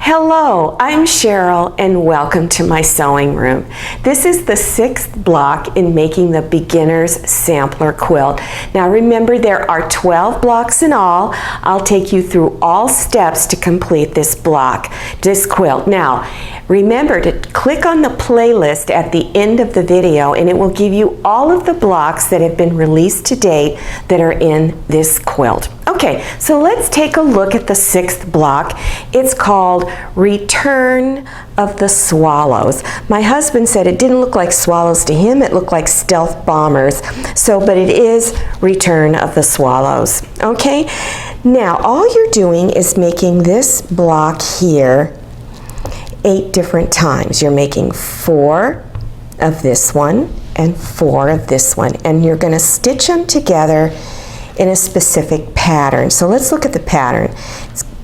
Hello, I'm Cheryl and welcome to my sewing room. This is the 6th block in making the beginner's sampler quilt. Now remember, there are 12 blocks in all. I'll take you through all steps to complete this block, this quilt. Now remember to click on the playlist at the end of the video and it will give you all of the blocks that have been released to date that are in this quilt. Okay, so let's take a look at the 6th block. It's called Return of the Swallows. My husband said it didn't look like swallows to him, it looked like stealth bombers. But it is Return of the Swallows. Okay, now all you're doing is making this block here 8 different times. You're making 4 of this one and 4 of this one, and you're going to stitch them together in a specific pattern. So let's look at the pattern.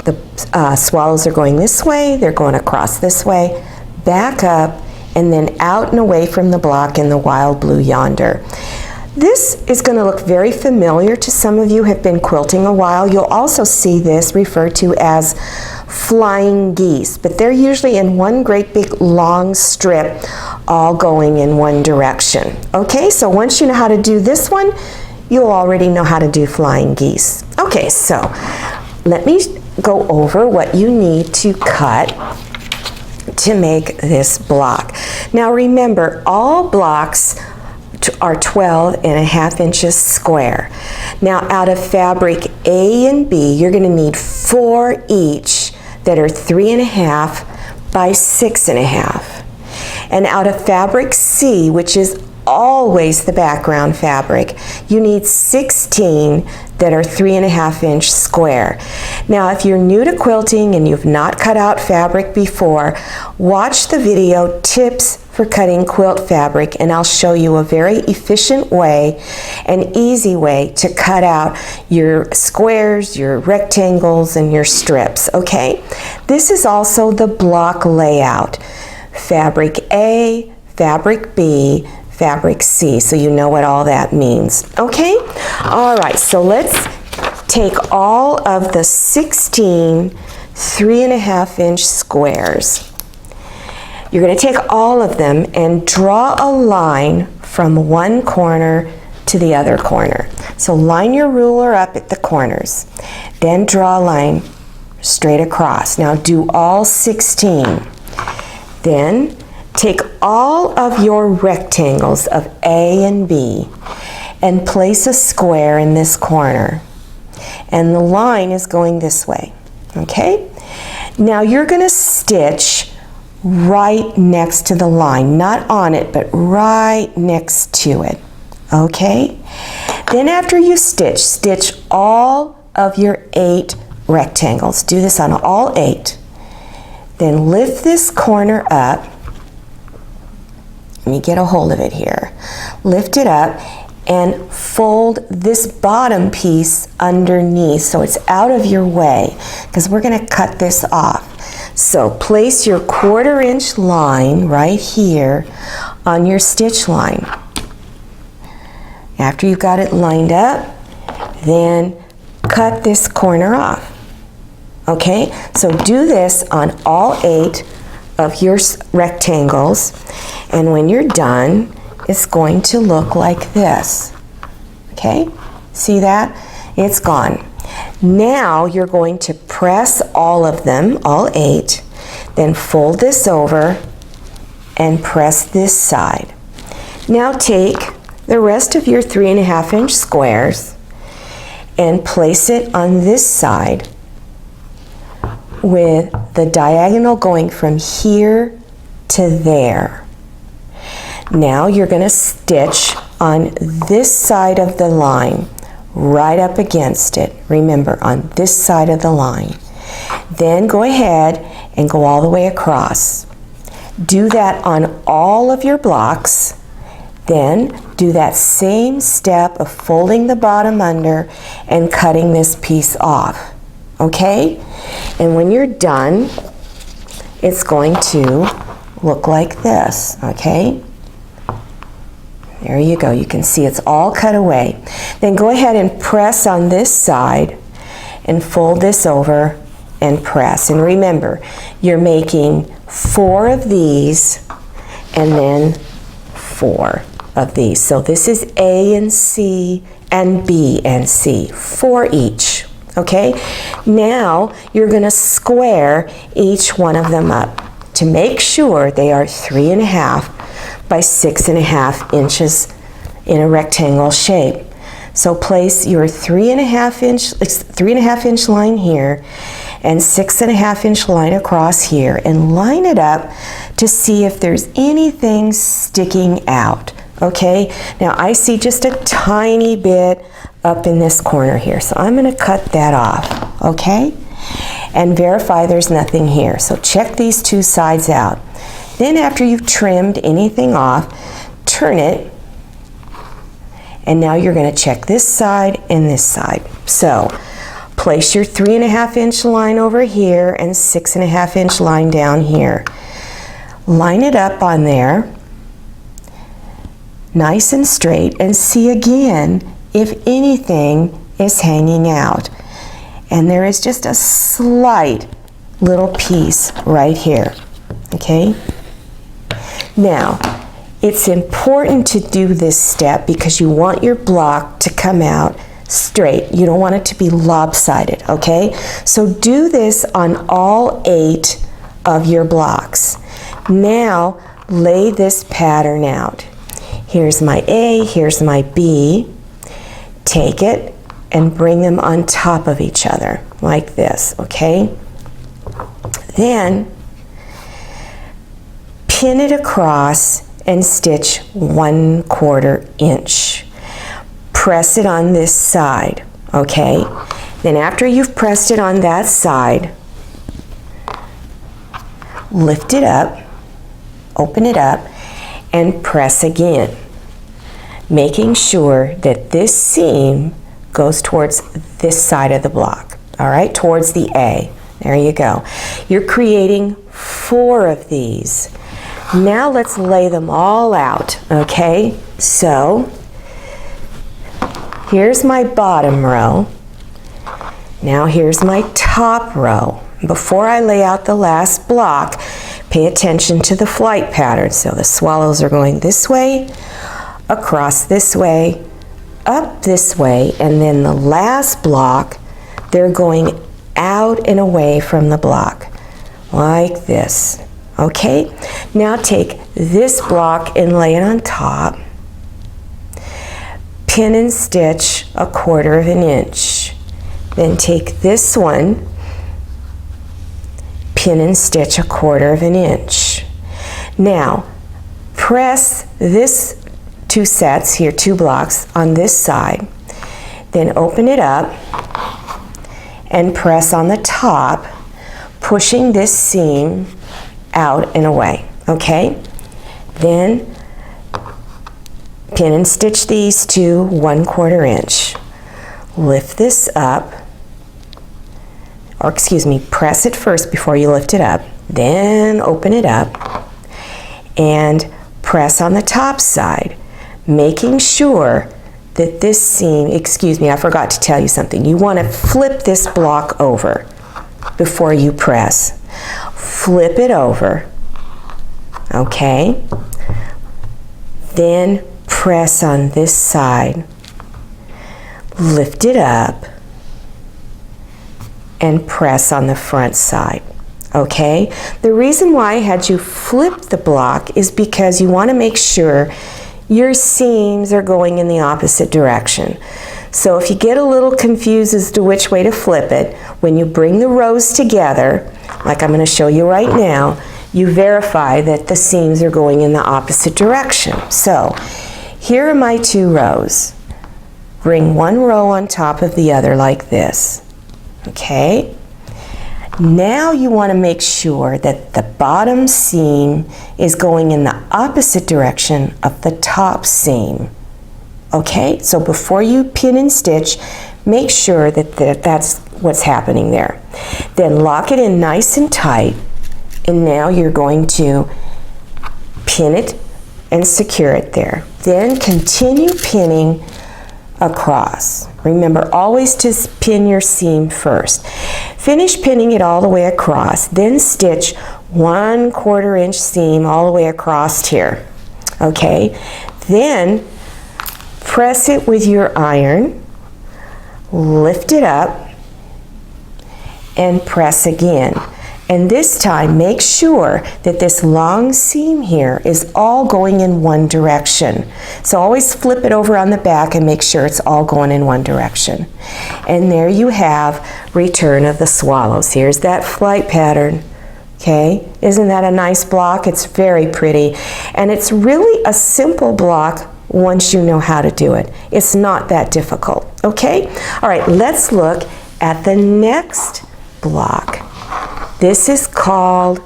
The swallows are going this way, they're going across this way, back up, and then out and away from the block in the wild blue yonder. This is going to look very familiar to some of you who have been quilting a while. You'll also see this referred to as flying geese, but they're usually in one great big long strip all going in one direction. Okay, so once you know how to do this one, you'll already know how to do flying geese. Okay, so let me go over what you need to cut to make this block. Now remember, all blocks are 12.5 inches square. Now out of fabric A and B, you're going to need 4 each that are 3.5 by 6.5. And out of fabric C, which is always the background fabric, you need 16 that are 3.5 inch square. Now if you're new to quilting and you've not cut out fabric before, watch the video Tips for Cutting Quilt Fabric and I'll show you a very efficient way, an easy way to cut out your squares, your rectangles, and your strips. Okay, this is also the block layout. Fabric A, fabric B, fabric C, so you know what all that means. Okay? All right, so let's take all of the 16 3.5 inch squares. You're going to take all of them and draw a line from one corner to the other corner. So line your ruler up at the corners, then draw a line straight across. Now do all 16. Then take all of your rectangles of A and B and place a square in this corner. And the line is going this way, okay? Now you're going to stitch right next to the line, not on it, but right next to it, okay? Then after you stitch all of your 8 rectangles. Do this on all 8. Then lift this corner up. Let me get a hold of it here. Lift it up and fold this bottom piece underneath so it's out of your way because we're going to cut this off. So place your 1/4 inch line right here on your stitch line. After you've got it lined up, then cut this corner off. Okay, so do this on all 8 of your rectangles, and when you're done, it's going to look like this. Okay, see that? It's gone. Now you're going to press all of them, all 8, then fold this over and press this side. Now take the rest of your 3.5 inch squares and place it on this side with the diagonal going from here to there. Now you're going to stitch on this side of the line, right up against it. Remember, on this side of the line. Then go ahead and go all the way across. Do that on all of your blocks. Then do that same step of folding the bottom under and cutting this piece off. Okay? And when you're done, it's going to look like this. Okay? There you go. You can see it's all cut away. Then go ahead and press on this side and fold this over and press. And remember, you're making 4 of these and then 4 of these. So this is A and C and B and C, 4 each. Okay, now you're going to square each one of them up to make sure they are 3.5 by 6.5 inches in a rectangle shape. So place your 3.5 inch line here and 6.5 inch line across here and line it up to see if there's anything sticking out. Okay, now I see just a tiny bit up in this corner here, so I'm going to cut that off, okay, and verify there's nothing here. So check these 2 sides out. Then after you've trimmed anything off, turn it, and now you're going to check this side and this side. So place your 3.5 inch line over here and 6.5 inch line down here. Line it up on there nice and straight and see again if anything is hanging out. And there is just a slight little piece right here. Okay? Now, it's important to do this step because you want your block to come out straight. You don't want it to be lopsided, okay? So do this on all 8 of your blocks. Now, lay this pattern out. Here's my A, here's my B. Take it and bring them on top of each other, like this, okay? Then, pin it across and stitch 1/4 inch. Press it on this side, okay? Then after you've pressed it on that side, lift it up, open it up, and press again, making sure that this seam goes towards this side of the block, all right, towards the A. There you go. You're creating 4 of these. Now let's lay them all out, okay? So here's my bottom row. Now here's my top row. Before I lay out the last block, pay attention to the flight pattern. So the swallows are going this way, across this way, up this way, and then the last block, they're going out and away from the block, like this. Okay, now take this block and lay it on top. Pin and stitch 1/4 inch. Then take this one, pin and stitch 1/4 inch. Now, press this 2 sets here, 2 blocks on this side. Then open it up and press on the top, pushing this seam out and away, okay? Then pin and stitch these to 1/4 inch. Lift this up, or excuse me, press it first before you lift it up, then open it up and press on the top side, making sure that this seam, excuse me, I forgot to tell you something. You want to flip this block over before you press. Flip it over, okay? Then press on this side, lift it up, and press on the front side, okay? The reason why I had you flip the block is because you want to make sure your seams are going in the opposite direction. So if you get a little confused as to which way to flip it, when you bring the rows together, like I'm going to show you right now, you verify that the seams are going in the opposite direction. So here are my 2 rows. Bring one row on top of the other like this. Okay? Now you want to make sure that the bottom seam is going in the opposite direction of the top seam. Okay? So before you pin and stitch, make sure that that's what's happening there. Then lock it in nice and tight, and now you're going to pin it and secure it there. Then continue pinning across. Remember always to pin your seam first. Finish pinning it all the way across, then stitch 1/4 inch seam all the way across here. Okay, then press it with your iron, lift it up, and press again. And this time, make sure that this long seam here is all going in one direction. So always flip it over on the back and make sure it's all going in one direction. And there you have Return of the Swallows. Here's that flight pattern. Okay, isn't that a nice block? It's very pretty. And it's really a simple block once you know how to do it. It's not that difficult. Okay? All right, let's look at the next block. This is called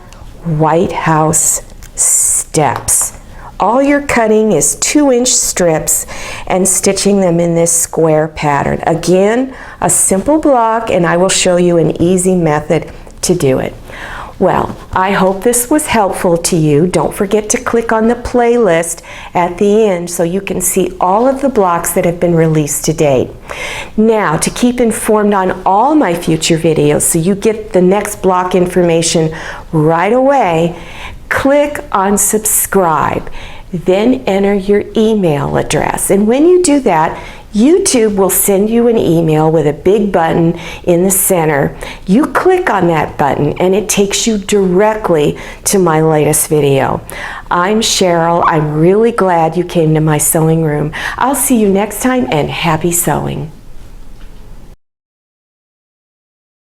White House Steps. All you're cutting is 2-inch strips and stitching them in this square pattern. Again, a simple block, and I will show you an easy method to do it. Well, I hope this was helpful to you. Don't forget to click on the playlist at the end so you can see all of the blocks that have been released to date. Now, to keep informed on all my future videos so you get the next block information right away, click on subscribe. Then enter your email address. And when you do that, YouTube will send you an email with a big button in the center. You click on that button and it takes you directly to my latest video. I'm Cheryl. I'm really glad you came to my sewing room. I'll see you next time, and happy sewing.